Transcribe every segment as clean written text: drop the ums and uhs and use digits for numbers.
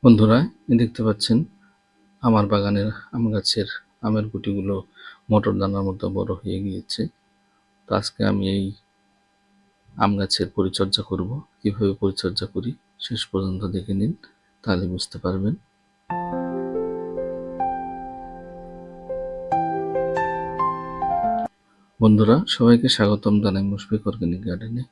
বন্ধুরা, দেখতে পাচ্ছেন আমার বাগানের আম গাছের আমের গুটিগুলো মটর দানার মতো বড় হয়ে গিয়েছে। তো আজকে আমি এই আম গাছের পরিচর্যা করব। কিভাবে পরিচর্যা করি শেষ পর্যন্ত দেখে নিন, তাহলে বুঝতে পারবেন। বন্ধুরা, সবাইকে স্বাগতম জানাই মুশফিক অর্গানিক গার্ডেনে।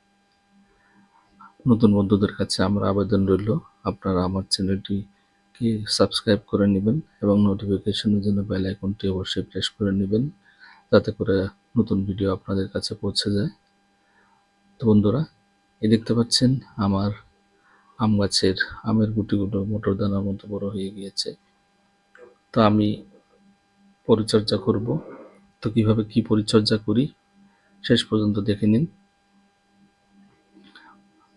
নতুন বন্ধুদের কাছে আমার আবেদন রইল, আপনারা আমার চ্যানেলটিকে সাবস্ক্রাইব করে নেবেন এবং নোটিফিকেশনের জন্য বেল আইকনটি অবশ্যই প্রেস করে নেবেন, যাতে করে নতুন ভিডিও আপনাদের কাছে পৌঁছে যায়। তো বন্ধুরা, দেখতে পাচ্ছেন আমার আম গাছের আমের গুটিগুলো মটর দানার মতো বড় হয়ে গিয়েছে। তো আমি পরিচর্যা করব। তো কিভাবে কি পরিচর্যা করি শেষ পর্যন্ত দেখে নিন।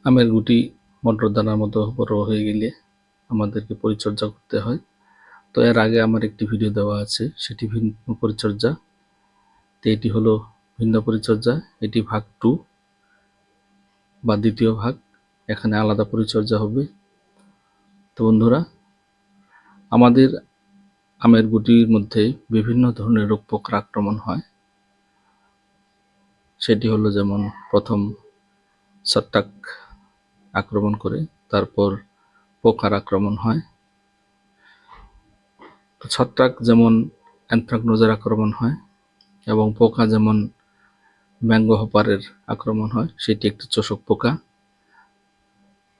আমের গুটি মটর দানার মতো বড় হয়ে গেলে আমাদেরকে পরিচর্যা করতে হয়। তো এর আগে আমার একটি ভিডিও দেওয়া আছে, সেটি ভিন্ন পরিচর্যা। তো এটি হলো ভিন্ন পরিচর্যা, এটি ভাগ 2 বা দ্বিতীয় ভাগ। এখানে আলাদা পরিচর্যা হবে। তো বন্ধুরা, আমাদের আমের গুটির মধ্যে বিভিন্ন ধরনের রোগ পোকার আক্রমণ হয়। সেটি হলো যেমন প্রথম ছত্রাক আক্রমণ করে, তারপর পোকার আক্রমণ হয়। ছত্রাক যেমন অ্যানথ্রাকনোজের আক্রমণ হয় এবং পোকা যেমন ম্যাঙ্গো হপারের আক্রমণ হয়, সেটি একটি চোষক পোকা।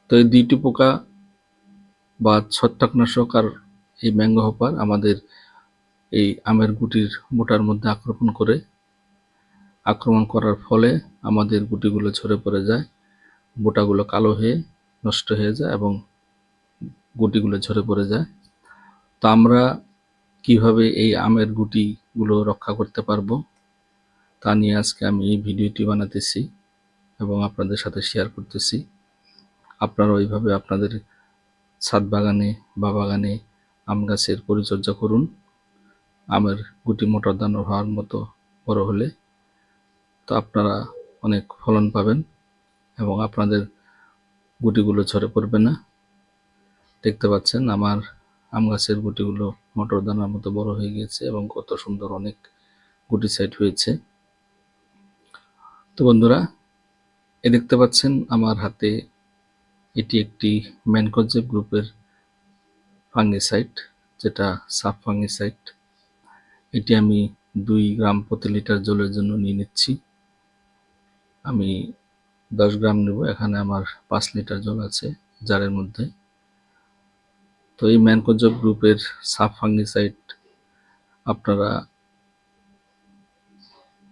তো এই দুইটি পোকা বা ছত্রাকনাশক আর এই ম্যাঙ্গো হপার আমাদের এই আমের গুটির মোটার মধ্যে আক্রমণ করার ফলে আমাদের গুটিগুলো ঝরে পড়ে যায়, বোটাগুলো কালো হয়ে নষ্ট হয়ে যায় এবং গুটিগুলো ঝরে পড়ে যায়। তো আমরা কিভাবে এই আমের গুটিগুলো রক্ষা করতে পারবো তা নিয়ে আজকে আমি এই ভিডিওটি বানাতেছি এবং আপনাদের সাথে শেয়ার করতেছি। আপনারা ওইভাবে আপনাদের ছাদ বাগানে বা বাগানে আম গাছের পরিচর্যা করুন। আমের গুটি মোটা দানা হওয়ার মতো বড় হলে তো আপনারা অনেক ফলন পাবেন এবং আপনাদের গুটিগুলো ঝরে পড়বে না। দেখতে পাচ্ছেন আমার আম গাছের গুটিগুলো মটর দানার মতো বড় হয়ে গিয়েছে এবং কত সুন্দর অনেক গুটি সাইড হয়েছে। তো বন্ধুরা, দেখতে পাচ্ছেন আমার হাতে এটি একটি ম্যানকোজেব গ্রুপের ফাঙ্গিসাইড, যেটা সাব ফাঙ্গিসাইড। এটি আমি 2 গ্রাম প্রতি লিটার জলের জন্য নিয়ে নিচ্ছি। আমি 10 গ্রাম নেব, এখানে আমার 5 লিটার জল আছে জারের মধ্যে। তো এই ম্যানকোজেব গ্রুপের সাব ফাঙ্গিসাইড আপনারা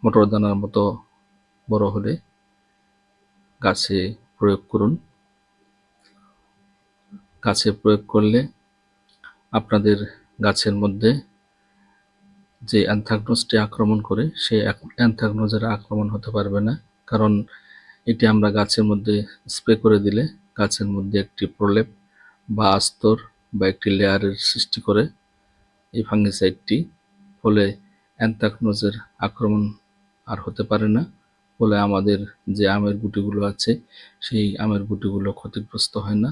মটর দানার মতো বড় হলে গাছে প্রয়োগ করুন। গাছে প্রয়োগ করলে আপনাদের গাছের মধ্যে যে অ্যানথ্রাকনোজটি আক্রমণ করে, সেই অ্যানথ্রাকনোজের আক্রমণ হতে পারবে না, কারণ এটি আমরা গাছের মধ্যে স্প্রে করে দিলে গাছের মধ্যে একটি প্রলেপ বা আস্তর বা একটি লেয়ারের সৃষ্টি করে এই ফাঙ্গিসাইডটি। ফলে অ্যানথ্রাকনোজের আক্রমণ আর হতে পারে না, ফলে আমাদের যে আমের গুটিগুলো আছে সেই আমের গুটিগুলো ক্ষতিগ্রস্ত হয় না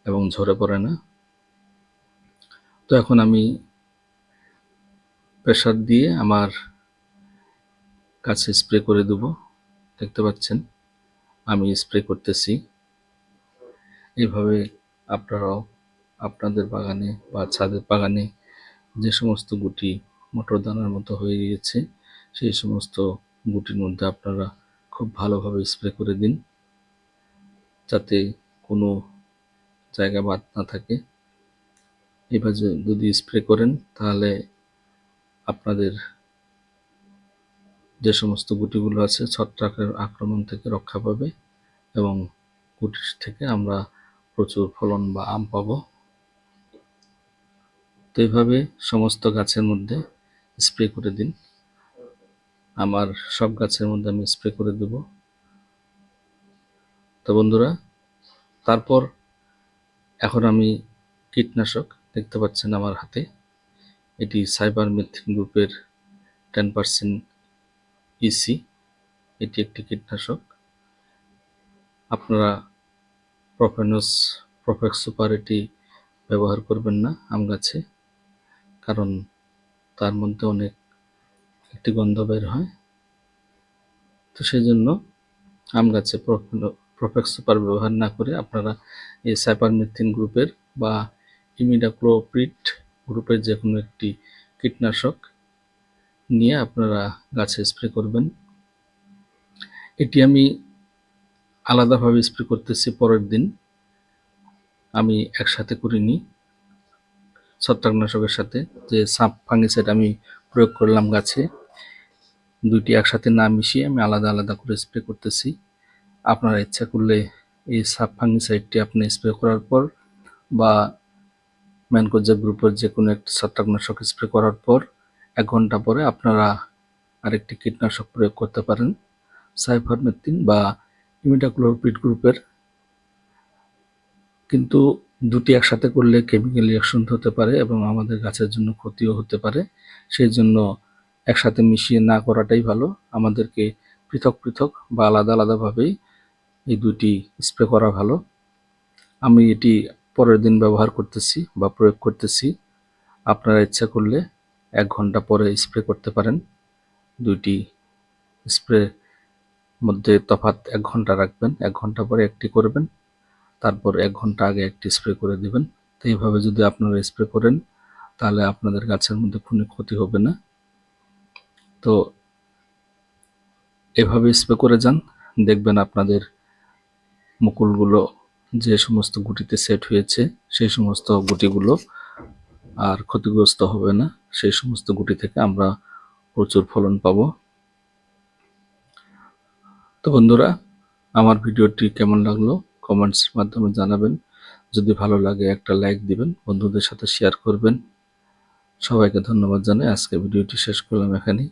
এবং ঝরে পড়ে না। তো এখন আমি প্রেসার দিয়ে আমার গাছে স্প্রে করে দেব। দেখতে পাচ্ছেন আমি স্প্রে করতেছি। এইভাবে আপনারাও আপনাদের বাগানে বা ছাদের বাগানে যে সমস্ত গুটি মটর দানার মতো হয়ে গিয়েছে, সেই সমস্ত গুটির মধ্যে আপনারা খুব ভালোভাবে স্প্রে করে দিন, যাতে কোনো জায়গা বাদ না থাকে। এভাবে যদি স্প্রে করেন তাহলে আপনাদের যে সমস্ত গুটিগুলো আছে ছত্রাকের আক্রমণ থেকে রক্ষা পাবে এবং গুটির থেকে আমরা প্রচুর ফলন বা আম পাবো। তো এইভাবে সমস্ত গাছের মধ্যে স্প্রে করে দিন। আমার সব গাছের মধ্যে আমি স্প্রে করে দেব। তো বন্ধুরা, তারপর এখন আমি কীটনাশক, দেখতে পাচ্ছেন আমার হাতে এটি সাইবারমেথ্রিন গ্রুপের 10% ইসি। এটি একটি কীটনাশক। আপনারা প্রফেক্স সুপার এটি ব্যবহার করবেন না আম গাছে, কারণ তার মধ্যে অনেক একটি গন্ধ বের হয়। তো সেই জন্য আম গাছে প্রফেক্স সুপার ব্যবহার না করে আপনারা এই সাইপারমেথ্রিন গ্রুপের বা ইমিডাক্লোপ্রিড গ্রুপের যে কোনো একটি কীটনাশক নিয়ে আপনারা গাছে স্প্রে করবেন। এটি আমি আলাদাভাবে স্প্রে করতেছি পরের দিন, আমি একসাথে করিনি। ছত্রাকনাশকের সাথে যে সাপ ফাঙ্গিসাইড আমি প্রয়োগ করলাম গাছে, দুইটি একসাথে না মিশিয়ে আমি আলাদা আলাদা করে স্প্রে করতেছি। আপনারা ইচ্ছা করলে এই সাপ ফাঙ্গিসাইডটি আপনি স্প্রে করার পর বা ম্যানকোজেব গ্রুপের যে কোনো একটি ছত্রাকনাশক স্প্রে করার পর 1 ঘন্টা পরে আপনারা আরেকটি কীটনাশক প্রয়োগ করতে পারেন, সাইপারমেথ্রিন বা ইমিডাক্লোপ্রিড গ্রুপের। কিন্তু দুটি একসাথে করলে কেমিক্যাল রিঅ্যাকশন হতে পারে এবং আমাদের গাছের জন্য ক্ষতিও হতে পারে। সেই জন্য একসাথে মিশিয়ে না করাটাই ভালো। আমাদেরকে পৃথক পৃথক বা আলাদা আলাদাভাবেই এই দুটি স্প্রে করা ভালো। আমি এটি পরের দিন ব্যবহার করতেছি বা প্রয়োগ করতেছি। আপনারা ইচ্ছা করলে 1 ঘন্টা পরে স্প্রে করতে পারেন। দুইটি স্প্রে মধ্যে তফাৎ 1 ঘন্টা রাখবেন, 1 ঘন্টা পরে একটি করবেন, তারপর 1 ঘন্টা আগে একটি স্প্রে করে দিবেন। তো এইভাবে যদি আপনারা স্প্রে করেন তাহলে আপনাদের গাছের মধ্যে কোনো ক্ষতি হবে না। তো এভাবে স্প্রে করে যান, দেখবেন আপনাদের মুকুলগুলো যে সমস্ত গুটিতে সেট হয়েছে সেই সমস্ত গুটিগুলো আর ক্ষতিগ্রস্ত হবে না। সেই সমস্ত গুটি থেকে আমরা প্রচুর ফলন পাবো। তো বন্ধুরা, আমার ভিডিওটি কেমন লাগলো কমেন্টস মাধ্যমে জানাবেন। যদি ভালো লাগে একটা লাইক দিবেন, বন্ধুদের সাথে শেয়ার করবেন। সবাইকে ধন্যবাদ জানাই আজকে ভিডিওটি শেষ করলাম এখানেই।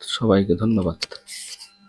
সবাইকে ধন্যবাদ।